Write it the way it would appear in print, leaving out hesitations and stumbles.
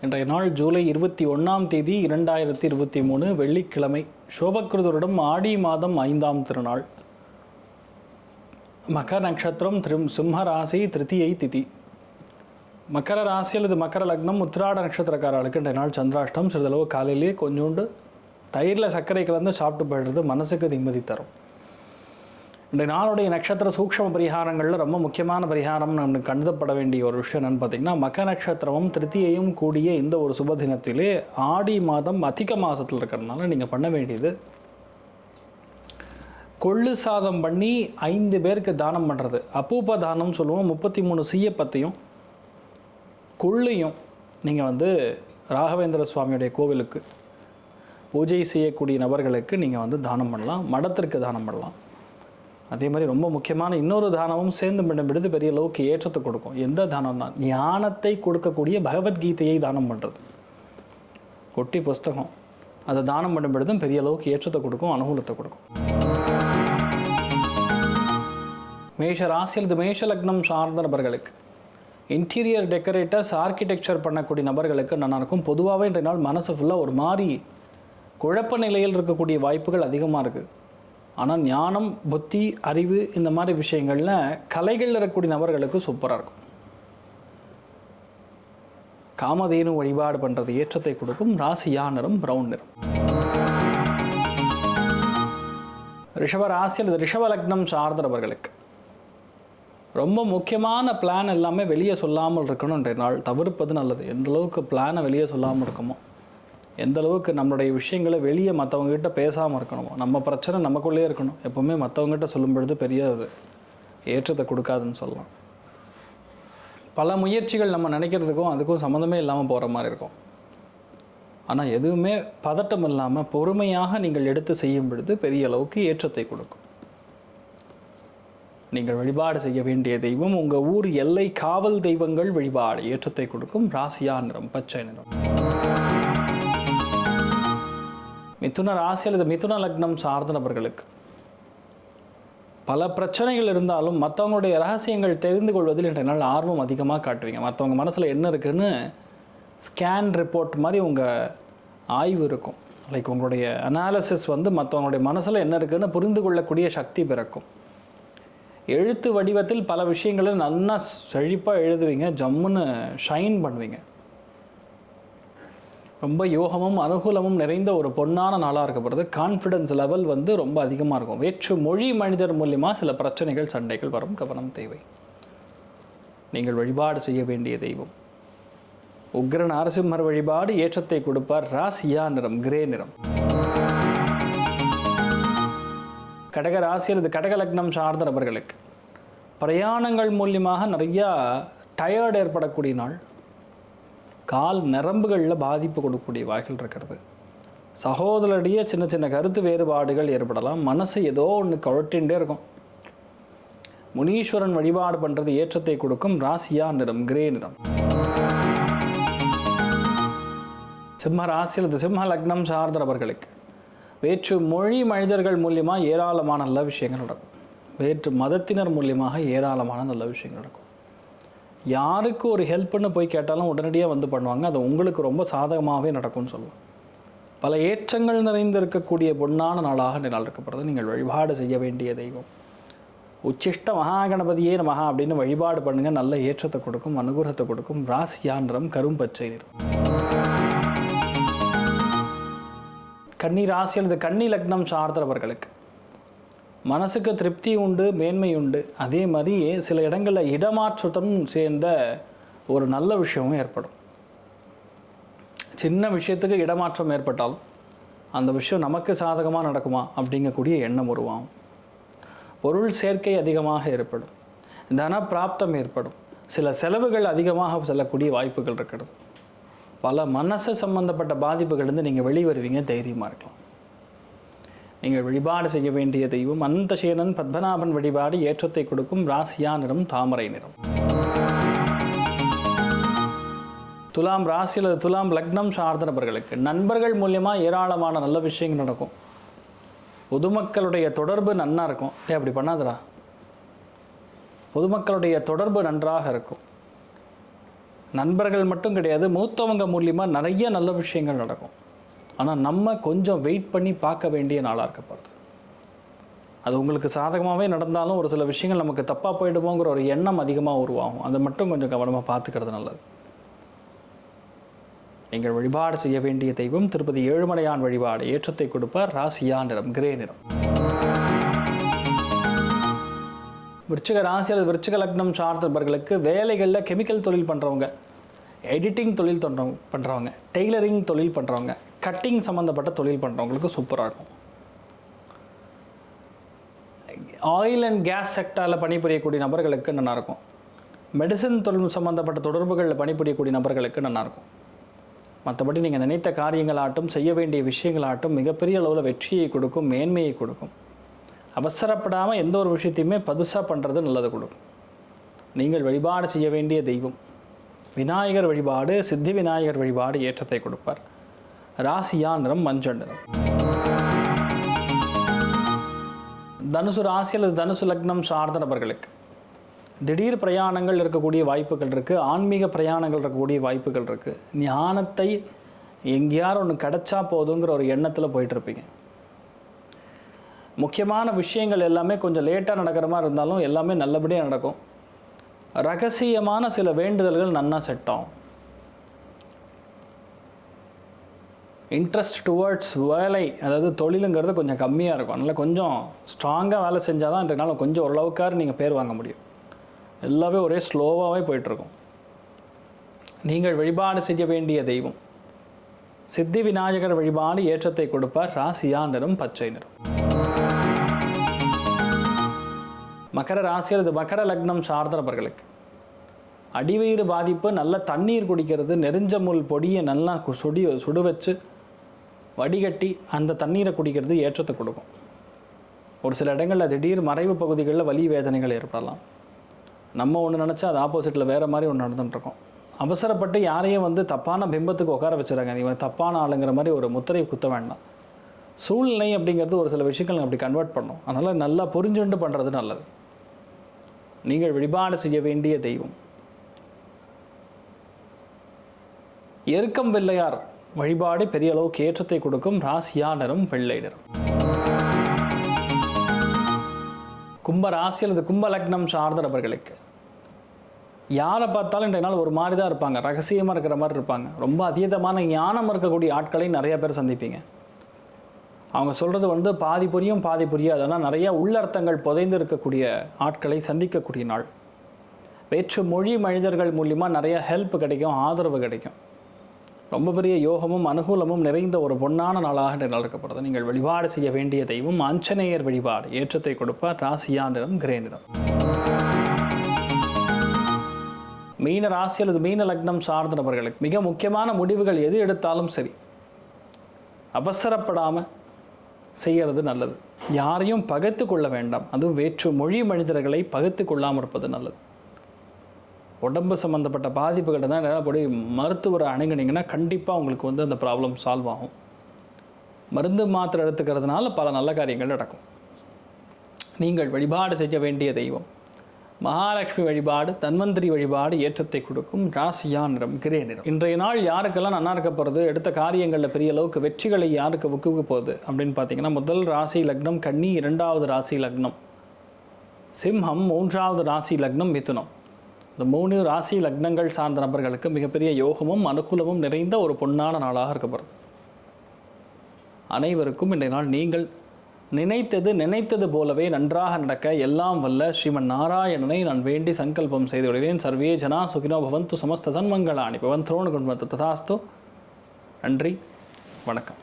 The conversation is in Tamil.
இன்றைய நாள் ஜூலை 21ஆம் தேதி 2023 வெள்ளிக்கிழமை. சோபக்கிருதருடம் ஆடி மாதம் 5ஆம் திருநாள். மகர நட்சத்திரம், சிம்ம ராசி, திருத்தியை திதி. மக்கர ராசி அல்லது மக்கர லக்னம், உத்திராட நட்சத்திரக்காரர்களுக்கு இன்றைய நாள் சந்திராஷ்டம். சிறிதளவு காலையிலேயே கொஞ்சோண்டு தயிரில் சர்க்கரை கலந்து சாப்பிட்டு போயிடுறது மனசுக்கு நிம்மதி தரும். இன்றைய நாளுடைய நட்சத்திர சூக்ஷ்ம பரிகாரங்களில் ரொம்ப முக்கியமான பரிகாரம் நமக்கு கருதப்பட வேண்டிய ஒரு விஷயம் என்னென்னு பார்த்திங்கன்னா, மக நட்சத்திரமும் திருத்தியையும் கூடிய இந்த ஒரு சுப தினத்திலே ஆடி மாதம் அதிக மாதத்தில் இருக்கிறதுனால நீங்கள் பண்ண வேண்டியது, கொள்ளு சாதம் பண்ணி 5 பேருக்கு தானம் பண்ணுறது. அப்பூப்ப தானம் சொல்லுவோம். 33 சீயப்பத்தையும் கொள்ளையும் நீங்கள் ராகவேந்திர சுவாமியுடைய கோவிலுக்கு பூஜை செய்யக்கூடிய நபர்களுக்கு நீங்கள் தானம் பண்ணலாம். மடத்திற்கு தானம் பண்ணலாம். அதே மாதிரி ரொம்ப முக்கியமான இன்னொரு தானமும் சேர்ந்து பண்ணும்பொழுது பெரிய அளவுக்கு ஏற்றத்தை கொடுக்கும். எந்த தானம்னா, ஞானத்தை கொடுக்கக்கூடிய பகவத்கீதையை தானம் பண்ணுறது. கொட்டி புஸ்தகம் அதை தானம் பண்ணும் பொழுதும் பெரிய அளவுக்கு ஏற்றத்தை கொடுக்கும், அனுகூலத்தை கொடுக்கும். மேஷ ராசி அல்லது மேஷ லக்னம் சார்ந்த நபர்களுக்கு, இன்டீரியர் டெக்கரேட்டர்ஸ், ஆர்கிடெக்சர் பண்ணக்கூடிய நபர்களுக்கு நல்லா இருக்கும். பொதுவாகவே இன்றைய நாள் மனசு ஃபுல்லாக ஒரு மாதிரி குழப்ப நிலையில் இருக்கக்கூடிய வாய்ப்புகள் அதிகமாக இருக்குது. ஆனால் ஞானம், புத்தி, அறிவு இந்த மாதிரி விஷயங்களில் கலைகளில் இருக்கக்கூடிய நபர்களுக்கு சூப்பராக இருக்கும். காமதேனு வழிபாடு பண்ணுறது ஏற்றத்தை கொடுக்கும். ராசியா நிறம் பிரவுன் நிறம். ரிஷப ராசி அல்லது ரிஷப லக்னம் சார்ந்த நபர்களுக்கு ரொம்ப முக்கியமான பிளான் எல்லாமே வெளியே சொல்லாமல் இருக்கணும். இன்றைய நாள் தவிர்ப்பது நல்லது. எந்த அளவுக்கு பிளானை வெளியே சொல்லாமல் இருக்குமோ, எந்த அளவுக்கு நம்மளுடைய விஷயங்களை வெளியே மற்றவங்ககிட்ட பேசாமல் இருக்கணுமோ, நம்ம பிரச்சனை நமக்குள்ளே இருக்கணும். எப்போவுமே மற்றவங்ககிட்ட சொல்லும் பொழுது பெரிய ஏற்றத்தை கொடுக்காதுன்னு சொல்லலாம். பல முயற்சிகள் நம்ம நினைக்கிறதுக்கும் அதுக்கும் சம்மந்தமே இல்லாமல் போகிற மாதிரி இருக்கும். ஆனால் எதுவுமே பதட்டம் இல்லாமல் பொறுமையாக நீங்கள் எடுத்து செய்யும் பொழுது பெரிய அளவுக்கு ஏற்றத்தை கொடுக்கும். நீங்கள் வழிபாடு செய்ய வேண்டிய தெய்வம், உங்கள் ஊர் எல்லை காவல் தெய்வங்கள் வழிபாடு ஏற்றத்தை கொடுக்கும். ராசியா நிறம் பச்சை நிறம். மிதுன ராசி அல்லது மிதுன லக்னம் சார்ந்த நபர்களுக்கு பல பிரச்சனைகள் இருந்தாலும் மற்றவங்களுடைய ரகசியங்கள் தெரிந்து கொள்வதில் இன்றைய நாள் ஆர்வம் அதிகமாக காட்டுவீங்க. மற்றவங்க மனசில் என்ன இருக்குன்னு ஸ்கேன் ரிப்போர்ட் மாதிரி உங்கள் ஆய்வு இருக்கும். லைக் உங்களுடைய அனாலிசிஸ் மற்றவங்களுடைய மனசில் என்ன இருக்குன்னு புரிந்து கொள்ளக்கூடிய சக்தி பிறக்கும். எழுத்து வடிவத்தில் பல விஷயங்களை நல்லா செழிப்பாக எழுதுவீங்க. ஜம்முன்னு ஷைன் பண்ணுவீங்க. ரொம்ப யோகமும் அனுகூலமும் நிறைந்த ஒரு பொன்னான நாளாக இருக்கப்படுறது. கான்ஃபிடன்ஸ் லெவல் ரொம்ப அதிகமாக இருக்கும். வேற்று மொழி மனிதர் மூலியமாக சில பிரச்சனைகள், சண்டைகள் வரும். கவனம் தேவை. நீங்கள் வழிபாடு செய்ய வேண்டிய தெய்வம் உக்ர நரசிம்மர் வழிபாடு ஏற்றத்தை கொடுப்பார். ராசியா நிறம் கிரே நிறம். கடக ராசி அல்லது கடக லக்னம் சார்ந்த நபர்களுக்கு பிரயாணங்கள் மூலியமாக நிறையா டயர்டு ஏற்படக்கூடிய நாள். கால் நரம்புகளில் பாதிப்பு கொடுக்கக்கூடிய வாய்கள் இருக்கிறது. சகோதரருடைய சின்ன சின்ன கருத்து வேறுபாடுகள் ஏற்படலாம். மனசு ஏதோ ஒன்று கழட்டிகிட்டே இருக்கும். முனீஸ்வரன் வழிபாடு பண்ணுறது ஏற்றத்தை கொடுக்கும். ராசியா நிறம் கிரே நிறம். சிம்ம ராசி அல்லது சிம்ம லக்னம் சார்ந்த நபர்களுக்கு வேற்று மொழி மனிதர்கள் மூலியமாக ஏராளமான நல்ல விஷயங்கள் நடக்கும். வேற்று மதத்தினர் மூலியமாக ஏராளமான நல்ல விஷயங்கள் நடக்கும். யாருக்கு ஒரு ஹெல்ப்னு போய் கேட்டாலும் உடனடியாக பண்ணுவாங்க. அது உங்களுக்கு ரொம்ப சாதகமாகவே நடக்கும்னு சொல்லுவோம். பல ஏற்றங்கள் நிறைந்திருக்கக்கூடிய பொன்னான நாளாக இந்த நாள் இருக்கப்படுறது. நீங்கள் வழிபாடு செய்ய வேண்டிய தெய்வம் உச்சிஷ்ட மகாகணபதியே நமஹ அப்படின்னு வழிபாடு பண்ணுங்கள். நல்ல ஏற்றத்தை கொடுக்கும், அனுகிரகத்தை கொடுக்கும். ராசியா நிறம் கரும்பச்சை நிறம். கன்னி ராசி அல்லது கன்னி லக்னம் சார்ந்தவர்களுக்கு மனசுக்கு திருப்தி உண்டு, மேன்மை உண்டு. அதே மாதிரி சில இடங்களில் இடமாற்றத்துடன் சேர்ந்த ஒரு நல்ல விஷயமும் ஏற்படும். சின்ன விஷயத்துக்கு இடமாற்றம் ஏற்பட்டாலும் அந்த விஷயம் நமக்கு சாதகமாக நடக்குமா அப்படிங்கக்கூடிய எண்ணம் உருவாகும். பொருள் சேர்க்கை அதிகமாக ஏற்படும். தன பிராப்தம் ஏற்படும். சில செலவுகள் அதிகமாக செல்லக்கூடிய வாய்ப்புகள் இருக்கிறது. பல மனசு சம்பந்தப்பட்ட பாதிப்புகளிலிருந்து நீங்கள் வெளிவருவீங்க. தைரியமாக இருக்கலாம். நீங்கள் வழிபாடு செய்ய வேண்டிய தெய்வம் அனந்தசேனன் பத்மநாபன் வழிபாடு ஏற்றத்தை கொடுக்கும். ராசியா நிறம் தாமரை நிறம். துலாம் ராசி அல்லது துலாம் லக்னம் சார்ந்த நபர்களுக்கு நண்பர்கள் மூலியமாக ஏராளமான நல்ல விஷயங்கள் நடக்கும். பொதுமக்களுடைய தொடர்பு நன்னா இருக்கும். அப்படி பண்ணாதரா, பொதுமக்களுடைய தொடர்பு நன்றாக இருக்கும். நண்பர்கள் மட்டும் கிடையாது, மூத்தவங்க மூலியமாக நிறைய நல்ல விஷயங்கள் நடக்கும். ஆனால் நம்ம கொஞ்சம் வெயிட் பண்ணி பார்க்க வேண்டிய நாளாக இருக்கப்படுது. அது உங்களுக்கு சாதகமாகவே நடந்தாலும் ஒரு சில விஷயங்கள் நமக்கு தப்பாக போயிடுமோங்கிற ஒரு எண்ணம் அதிகமாக உருவாகும். அதை மட்டும் கொஞ்சம் கவனமாக பார்த்துக்கிறது நல்லது. நீங்கள் வழிபாடு செய்ய வேண்டிய தெய்வம் திருப்பதி ஏழுமலையான் வழிபாடு. ஏற்றத்தை கொடுப்பார். ராசியா நிறம் கிரே நிறம். விருச்சிக ராசி அல்லது விருச்சிக லக்னம் சார்ந்தவர்களுக்கு வேலைகளில் கெமிக்கல் தொழில் பண்ணுறவங்க, எடிட்டிங் தொழில் பண்ணுறவங்க, டெய்லரிங் தொழில் பண்ணுறவங்க, கட்டிங் சம்மந்தப்பட்ட தொழில் பண்ணுறவங்களுக்கு சூப்பராக இருக்கும். ஆயில் அண்ட் கேஸ் செக்டாரில் பணிபுரியக்கூடிய நபர்களுக்கு நல்லாயிருக்கும். மெடிசன் தொழில் சம்மந்தப்பட்ட தொடர்புகளில் பணிபுரியக்கூடிய நபர்களுக்கு நல்லாயிருக்கும். மற்றபடி நீங்கள் நினைத்த காரியங்களாகட்டும், செய்ய வேண்டிய விஷயங்களாகட்டும் மிகப்பெரிய அளவில் வெற்றியை கொடுக்கும், மேன்மையை கொடுக்கும். அவசரப்படாமல் எந்த ஒரு விஷயத்தையுமே பதுசாக பண்ணுறது நல்லது கொடுக்கும். நீங்கள் வழிபாடு செய்ய வேண்டிய தெய்வம் விநாயகர் வழிபாடு. சித்தி விநாயகர் வழிபாடு ஏற்றத்தை கொடுப்பார். ராசியா நிறம் மஞ்சள் நிறம். தனுசு ராசி அல்லது தனுசு லக்னம் சார்ந்த நபர்களுக்கு திடீர் பிரயாணங்கள் இருக்கக்கூடிய வாய்ப்புகள் இருக்குது. ஆன்மீக பிரயாணங்கள் இருக்கக்கூடிய வாய்ப்புகள் இருக்குது. ஞானத்தை எங்கேயாரும் ஒன்று கிடச்சா போதுங்கிற ஒரு எண்ணத்தில் போயிட்டுருப்பீங்க. முக்கியமான விஷயங்கள் எல்லாமே கொஞ்சம் லேட்டாக நடக்கிற மாதிரி இருந்தாலும் எல்லாமே நல்லபடியாக நடக்கும். ரகசியமான சில வேண்டுதல்கள் நன்னா செட் ஆகும். இன்ட்ரெஸ்ட் டுவர்ட்ஸ் வேலை, அதாவது தொழிலுங்கிறது கொஞ்சம் கம்மியாக இருக்கும். அதனால் கொஞ்சம் ஸ்ட்ராங்காக வேலை செஞ்சால் தான் இன்றைய நாள் கொஞ்சம் ஓரளவுக்காரு நீங்கள் பேர் வாங்க முடியும். எல்லாமே ஒரே ஸ்லோவாகவே போயிட்டுருக்கும். நீங்கள் வழிபாடு செய்ய வேண்டிய தெய்வம் சித்தி விநாயகர் வழிபாடு. ஏற்றத்தை கொடுப்பார். ராசியா நிறம் பச்சை நிறம். மகர ராசி அல்லது மகர லக்னம் சார்ந்த நபர்களுக்கு அடிவயிறு பாதிப்பு, நல்ல தண்ணீர் குடிக்கிறது, நெருஞ்ச முள் பொடியை நல்லா சுடு வச்சு வடிகட்டி அந்த தண்ணீரை குடிக்கிறது ஏற்றத்தை கொடுக்கும். ஒரு சில இடங்களில் திடீர் மறைவு பகுதிகளில் வலி வேதனைகள் ஏற்படலாம். நம்ம ஒன்று நினச்சா அது ஆப்போசிட்டில் வேறு மாதிரி ஒன்று நடந்துட்டுருக்கோம். அவசரப்பட்டு யாரையும் தப்பான பிம்பத்துக்கு உட்கார வச்சுறாங்க. இவன் தப்பான ஆளுங்கிற மாதிரி ஒரு முத்திரையை குத்த வேண்டாம். சூழ்நிலை அப்படிங்கிறது ஒரு சில விஷயங்கள் அப்படி கன்வெர்ட் பண்ணும். அதனால் நல்லா புரிஞ்சுண்டு பண்ணுறது நல்லது. நீங்கள் வழிபாடு செய்ய வேண்டிய தெய்வம் எருக்கம் வெள்ளையார் வழிபாடு. பெரிய அளவுக்கு ஏற்றத்தை கொடுக்கும். ராசியா நிறம் வெள்ளை நிறம். கும்ப ராசி அல்லது கும்ப லக்னம் சார்ந்த நபர்களுக்கு யாரை பார்த்தாலும் இன்றைய நாள் ஒரு மாதிரி தான் இருப்பாங்க. ரகசியமாக இருக்கிற மாதிரி இருப்பாங்க. ரொம்ப அதீதமான ஞானம் இருக்கக்கூடிய ஆட்களை நிறைய பேர் சந்திப்பீங்க. அவங்க சொல்கிறது பாதி புரியும் பாதி புரியாது. அதனால் நிறையா உள்ளர்த்தங்கள் புதைந்து இருக்கக்கூடிய ஆட்களை சந்திக்கக்கூடிய நாள். வேற்று மொழி மனிதர்கள் மூலிமா நிறைய ஹெல்ப் கிடைக்கும், ஆதரவு கிடைக்கும். ரொம்ப பெரிய யோகமும் அனுகூலமும் நிறைந்த ஒரு பொன்னான நாளாக இன்று நடக்கப்படுது. நீங்கள் வழிபாடு செய்ய வேண்டிய தெய்வம் ஆஞ்சநேயர் வழிபாடு. ஏற்றத்தை கொடுப்பார். ராசியா நிறம் கிரே நிறம். மீன ராசி அல்லது மீன லக்னம் சார்ந்த நபர்களுக்கு மிக முக்கியமான முடிவுகள் எது எடுத்தாலும் சரி அவசரப்படாமல் செய்கிறது நல்லது. யாரையும் பகைத்து கொள்ள வேண்டாம். அதுவும் வேற்று மொழி மனிதர்களை பகைத்து கொள்ளாமல் இருப்பது நல்லது. உடம்பு சம்மந்தப்பட்ட பாதிப்புகளை தான் போய் மருத்துவரை அணுகுனீங்கன்னா கண்டிப்பாக உங்களுக்கு அந்த ப்ராப்ளம் சால்வ் ஆகும். மருந்து மாத்திரை எடுத்துக்கிறதுனால பல நல்ல காரியங்கள் நடக்கும். நீங்கள் வழிபாடு செய்ய வேண்டிய தெய்வம் மகாலட்சுமி வழிபாடு. தன்வந்திரி வழிபாடு ஏற்றத்தை கொடுக்கும். ராசியா நிறம் கிரே நிறம். இன்றைய நாள் யாருக்கெல்லாம் நல்லா இருக்க போகிறது, எடுத்த காரியங்களில் பெரிய அளவுக்கு வெற்றிகளை யாருக்கு ஊக்குவிக்க போகுது அப்படின்னு பார்த்தீங்கன்னா, முதல் ராசி லக்னம் கன்னி, இரண்டாவது ராசி லக்னம் சிம்மம், மூன்றாவது ராசி லக்னம் மிதுனம். இந்த 3 ராசி லக்னங்கள் சார்ந்த நபர்களுக்கு மிகப்பெரிய யோகமும் அனுகூலமும் நிறைந்த ஒரு பொன்னான நாளாக இருக்கப்படுது. அனைவருக்கும் இன்றைய நாள் நீங்கள் நினைத்தது போலவே நன்றாக நடக்க எல்லாம் வல்ல ஸ்ரீமன் நாராயணனை நான் வேண்டி சங்கல்பம் செய்து விடுவேன். சர்வே ஜனா சுகினோ பவந்து சமஸ்த சன்மங்களானி பவந்தோணு குண்வத்து ததாஸ்து. நன்றி, வணக்கம்.